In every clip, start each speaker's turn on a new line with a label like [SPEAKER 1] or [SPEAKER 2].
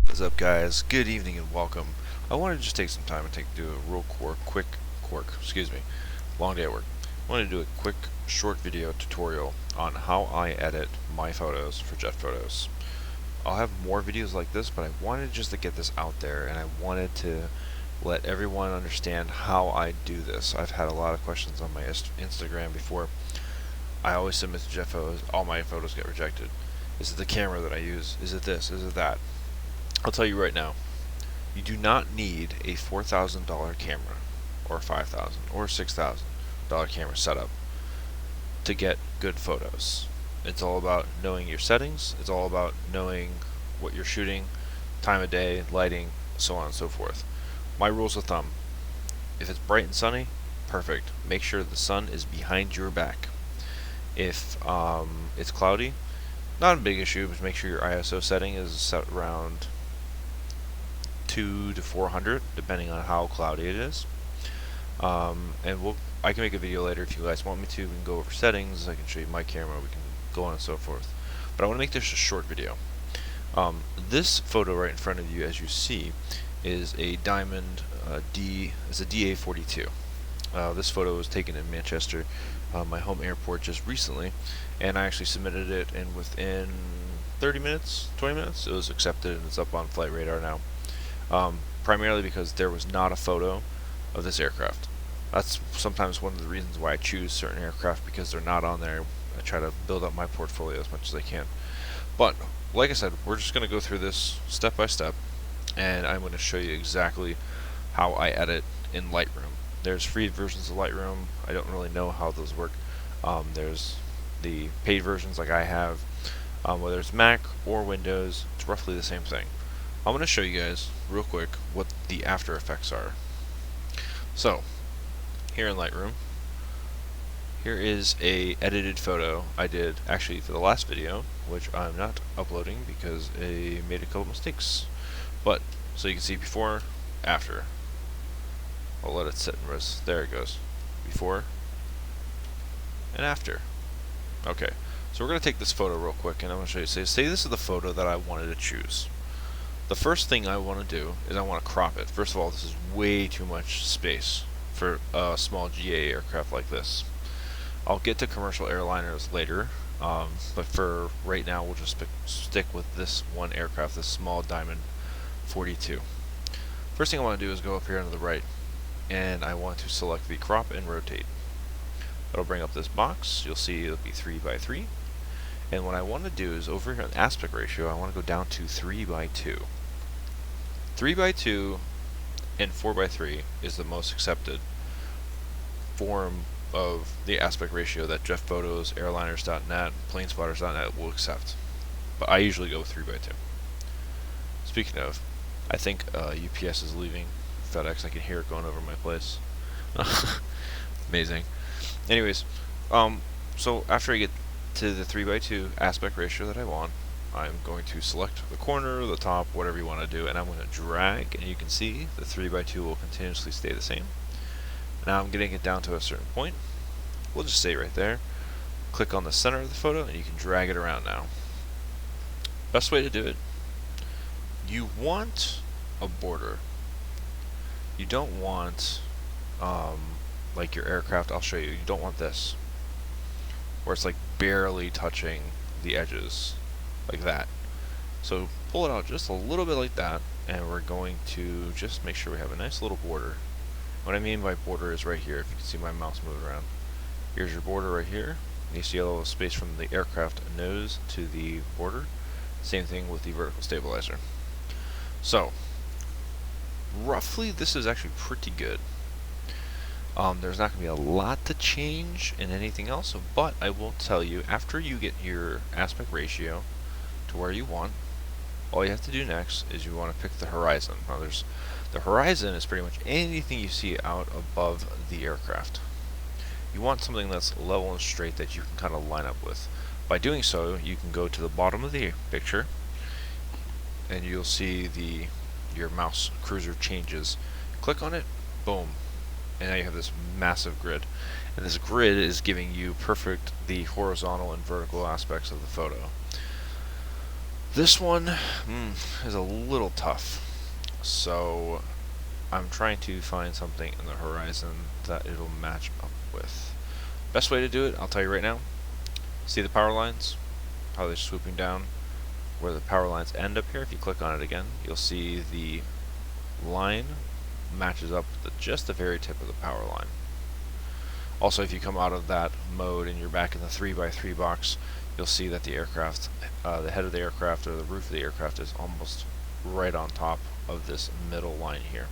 [SPEAKER 1] What's up, guys? Good evening and welcome. I wanted to just take some time and do a real long day at work. I wanted to do a quick short video tutorial on how I edit my photos for Jetphotos. I'll have more videos like this, but I wanted just to get this out there, and I wanted to let everyone understand how I do this. I've had a lot of questions on my Instagram before. I always submit to Jetphotos, all my photos get rejected. Is it the camera that I use? Is it this? Is it that? I'll tell you right now, you do not need a $4,000 camera or $5,000 or $6,000 camera setup to get good photos. It's all about knowing your settings, it's all about knowing what you're shooting, time of day, lighting, so on and so forth. My rules of thumb: if it's bright and sunny, perfect. Make sure the sun is behind your back. If it's cloudy, not a big issue, but make sure your ISO setting is set around 200 to 400, depending on how cloudy it is. I can make a video later if you guys want me to. We can go over settings, I can show you my camera, we can go on and so forth. But I want to make this a short video. This photo right in front of you, as you see, is a Diamond it's a DA42. This photo was taken in Manchester, my home airport, just recently, and I actually submitted it, and within 30 minutes, 20 minutes, it was accepted and it's up on Flight Radar now. Primarily because there was not a photo of this aircraft. That's sometimes one of the reasons why I choose certain aircraft, because they're not on there. I try to build up my portfolio as much as I can. But like I said, we're just going to go through this step by step, and I'm going to show you exactly how I edit in Lightroom. There's free versions of Lightroom. I don't really know how those work. There's the paid versions like I have. Whether it's Mac or Windows, it's roughly the same thing. I'm going to show you guys real quick what the After Effects are. So, here in Lightroom, here is a edited photo I did actually for the last video, which I'm not uploading because I made a couple mistakes. But, so you can see before, after. I'll let it sit and rest. There it goes. Before and after. Okay, so we're going to take this photo real quick, and I'm going to show you. Say this is the photo that I wanted to choose. The first thing I want to do is I want to crop it. First of all, this is way too much space for a small GA aircraft like this. I'll get to commercial airliners later, but for right now we'll just stick with this one aircraft, this small Diamond 42. First thing I want to do is go up here on the right, and I want to select the crop and rotate. That'll bring up this box. You'll see it'll be 3x3. And what I want to do is, over here on aspect ratio, I want to go down to 3x2. 3x2 and 4x3 is the most accepted form of the aspect ratio that Jetphotos, airliners.net, planespotters.net will accept. But I usually go with 3x2. Speaking of, I think UPS is leaving FedEx. I can hear it going over my place. Amazing. Anyways, so after I get to the 3x2 aspect ratio that I want, I'm going to select the corner, the top, whatever you want to do, and I'm going to drag, and you can see the 3x2 will continuously stay the same. Now I'm getting it down to a certain point. We'll just stay right there. Click on the center of the photo, and you can drag it around now. Best way to do it: you want a border. You don't want like your aircraft. I'll show you. You don't want this, where it's like barely touching the edges, like that. So pull it out just a little bit like that, and we're going to just make sure we have a nice little border. What I mean by border is right here. If you can see my mouse moving around, here's your border right here. You see a little space from the aircraft nose to the border. Same thing with the vertical stabilizer. So roughly this is actually pretty good. There's not going to be a lot to change in anything else, but I will tell you, after you get your aspect ratio to where you want, all you have to do next is you want to pick the horizon. Now the horizon is pretty much anything you see out above the aircraft. You want something that's level and straight that you can kind of line up with. By doing so, you can go to the bottom of the picture, and you'll see your mouse cursor changes. Click on it, boom. and now you have this massive grid. And this grid is giving you the horizontal and vertical aspects of the photo. This one is a little tough, so I'm trying to find something in the horizon that it'll match up with. Best way to do it, I'll tell you right now. See the power lines? How they're swooping down? Where the power lines end up here, if you click on it again, you'll see the line matches up with just the very tip of the power line. Also, if you come out of that mode and you're back in the 3x3 box, you'll see that the aircraft, the head of the aircraft or the roof of the aircraft is almost right on top of this middle line here.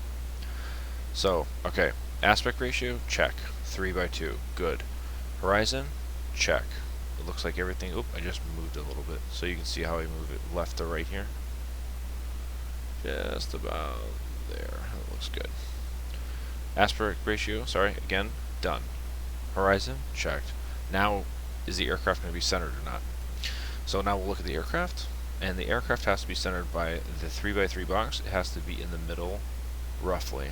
[SPEAKER 1] So, okay, aspect ratio, check. 3x2, good. Horizon, check. It looks like everything, I just moved a little bit, so you can see how I move it left to right here. Just about there, that looks good. Aspect ratio, sorry, again, done. Horizon, checked. Now, is the aircraft going to be centered or not? So now we'll look at the aircraft, and the aircraft has to be centered by the 3x3 box. It has to be in the middle, roughly.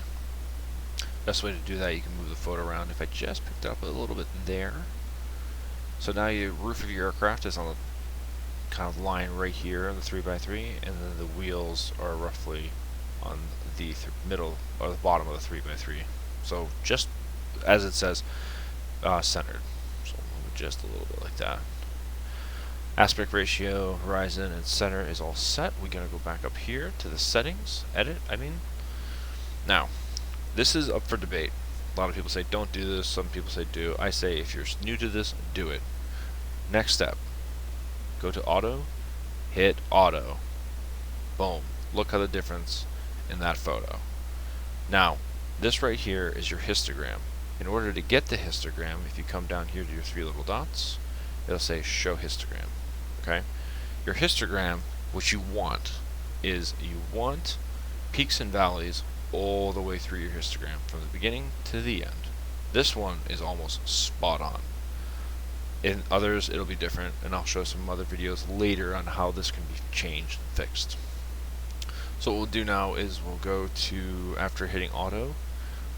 [SPEAKER 1] Best way to do that, you can move the photo around. If I just picked up a little bit there, so now your roof of your aircraft is on the kind of line right here in the 3x3, and then the wheels are roughly on the middle or the bottom of the 3x3. So just as it says, centered. So we'll move it just a little bit like that. Aspect ratio, horizon, and center is all set. We're going to go back up here to the settings, edit, Now, this is up for debate. A lot of people say don't do this, some people say do. I say if you're new to this, do it. Next step, go to auto, hit auto. Boom. Look at the difference in that photo. Now, this right here is your histogram. In order to get the histogram, if you come down here to your three little dots, it'll say show histogram. Okay? Your histogram, what you want is you want peaks and valleys all the way through your histogram, from the beginning to the end. This one is almost spot on. In others, it'll be different, and I'll show some other videos later on how this can be changed and fixed. So what we'll do now is we'll go to, after hitting auto,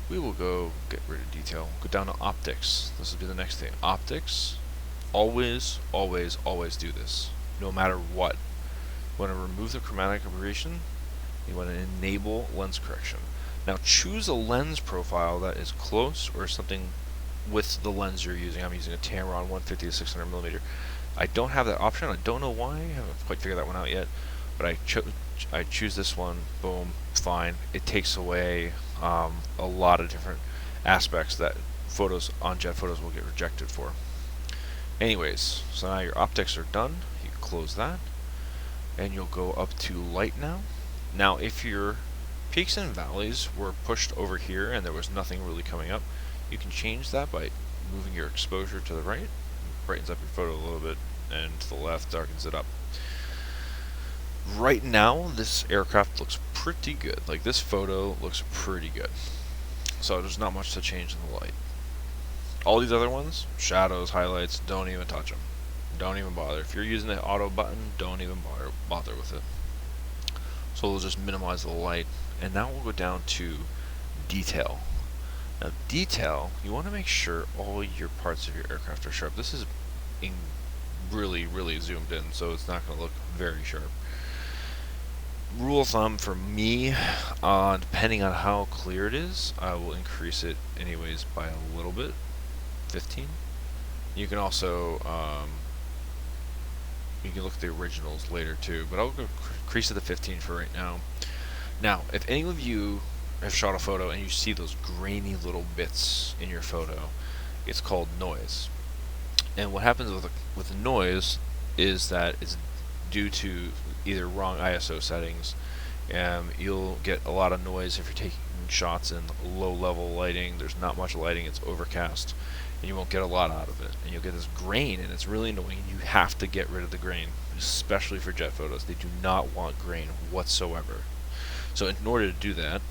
[SPEAKER 1] we will go get rid of detail. Go down to optics. This will be the next thing. Optics. Always, always, always do this, no matter what. You want to remove the chromatic aberration. You want to enable lens correction. Now choose a lens profile that is close or something with the lens you're using. I'm using a Tamron 150 to 600 millimeter. I don't have that option. I don't know why. I haven't quite figured that one out yet. But I choose this one. Boom. Fine. It takes away a lot of different aspects that photos on Jetphotos will get rejected for. Anyways, so now your optics are done. You can close that, and you'll go up to light now. Now, if your peaks and valleys were pushed over here and there was nothing really coming up, you can change that by moving your exposure to the right. Brightens up your photo a little bit, and to the left darkens it up. Right now, this aircraft looks pretty good. Like, this photo looks pretty good. So there's not much to change in the light. All these other ones, shadows, highlights, don't even touch them. Don't even bother. If you're using the auto button, don't even bother with it. So we'll just minimize the light, and now we'll go down to detail. Now detail, you want to make sure all your parts of your aircraft are sharp. This is really, really zoomed in, so it's not going to look very sharp. Rule of thumb for me, depending on how clear it is, I will increase it anyways by a little bit, 15. You can also you can look at the originals later too, but I'll go increase it to 15 for right now. Now, if any of you have shot a photo and you see those grainy little bits in your photo, it's called noise. And what happens with the noise is that it's due to either wrong ISO settings. You'll get a lot of noise if you're taking shots in low level lighting. There's not much lighting, it's overcast, and you won't get a lot out of it, and you'll get this grain, and it's really annoying. You have to get rid of the grain, especially for Jetphotos. They do not want grain whatsoever. So in order to do that,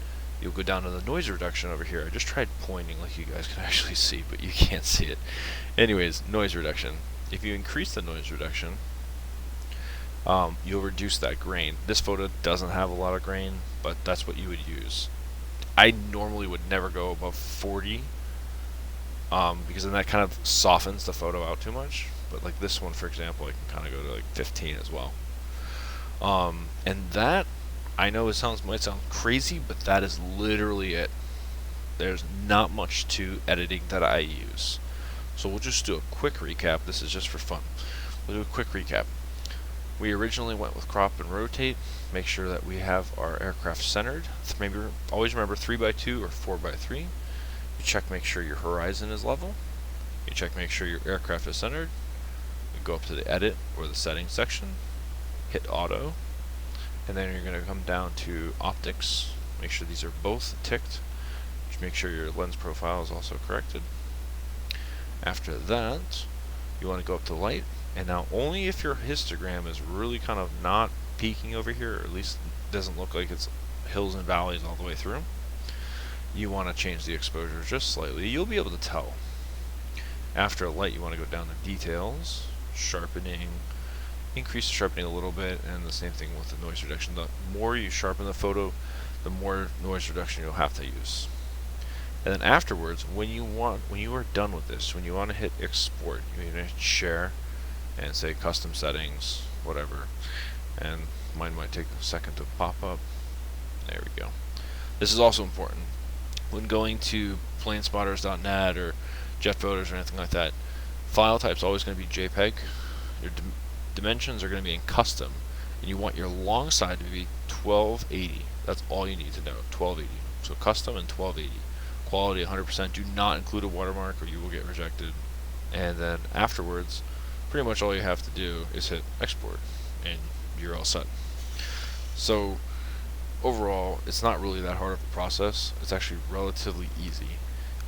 [SPEAKER 1] you'll go down to the noise reduction over here. I just tried pointing like you guys can actually see, but you can't see it. Anyways, noise reduction. If you increase the noise reduction, you'll reduce that grain. This photo doesn't have a lot of grain, but that's what you would use. I normally would never go above 40, because then that kind of softens the photo out too much. But like this one, for example, I can kind of go to like 15 as well. And that, I know it might sound crazy, but that is literally it. There's not much to editing that I use. So we'll just do a quick recap. This is just for fun. We'll do a quick recap. We originally went with crop and rotate. Make sure that we have our aircraft centered. Maybe always remember 3x2 or 4x3. You check, make sure your horizon is level. You check, make sure your aircraft is centered. You go up to the edit or the settings section. Hit auto. And then you're going to come down to optics. Make sure these are both ticked. Make sure your lens profile is also corrected. After that, you want to go up to light, and now only if your histogram is really kind of not peaking over here, or at least doesn't look like it's hills and valleys all the way through, you want to change the exposure just slightly. You'll be able to tell. After light, you want to go down to details, sharpening, increase the sharpening a little bit, and the same thing with the noise reduction. The more you sharpen the photo, the more noise reduction you'll have to use. And then afterwards, when you are done with this, when you want to hit export, you're going to hit share and say custom settings, whatever. And mine might take a second to pop up. There we go. This is also important. When going to planespotters.net or Jetphotos or anything like that, file type's always going to be JPEG. Your dimensions are going to be in custom, and you want your long side to be 1280. That's all you need to know, 1280. So custom and 1280. Quality 100%. Do not include a watermark or you will get rejected. And then afterwards, pretty much all you have to do is hit export and you're all set. So overall, it's not really that hard of a process. It's actually relatively easy.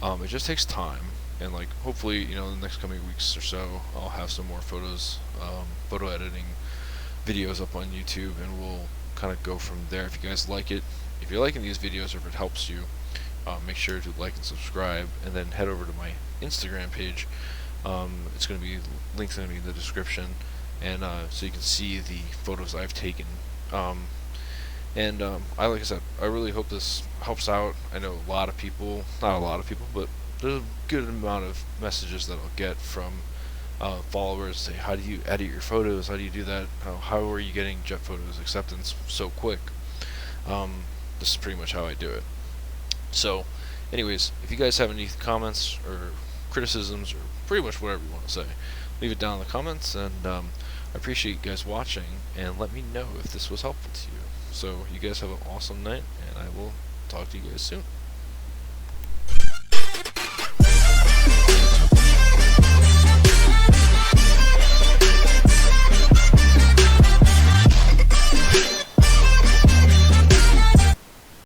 [SPEAKER 1] It just takes time, and like hopefully, in the next coming weeks or so, I'll have some more photo editing videos up on YouTube, and we'll kind of go from there. If you guys like it, if you're liking these videos or if it helps you, make sure to like and subscribe, and then head over to my Instagram page. It's going to be linked in the description, and so you can see the photos I've taken. Like I said, I really hope this helps out. I know a lot of people, not a lot of people, but there's a good amount of messages that I'll get from followers say, how do you edit your photos? How do you do that? How are you getting Jetphotos acceptance so quick? This is pretty much how I do it. So, anyways, if you guys have any comments or criticisms or pretty much whatever you want to say, leave it down in the comments, and I appreciate you guys watching, and let me know if this was helpful to you. So, you guys have an awesome night, and I will talk to you guys soon.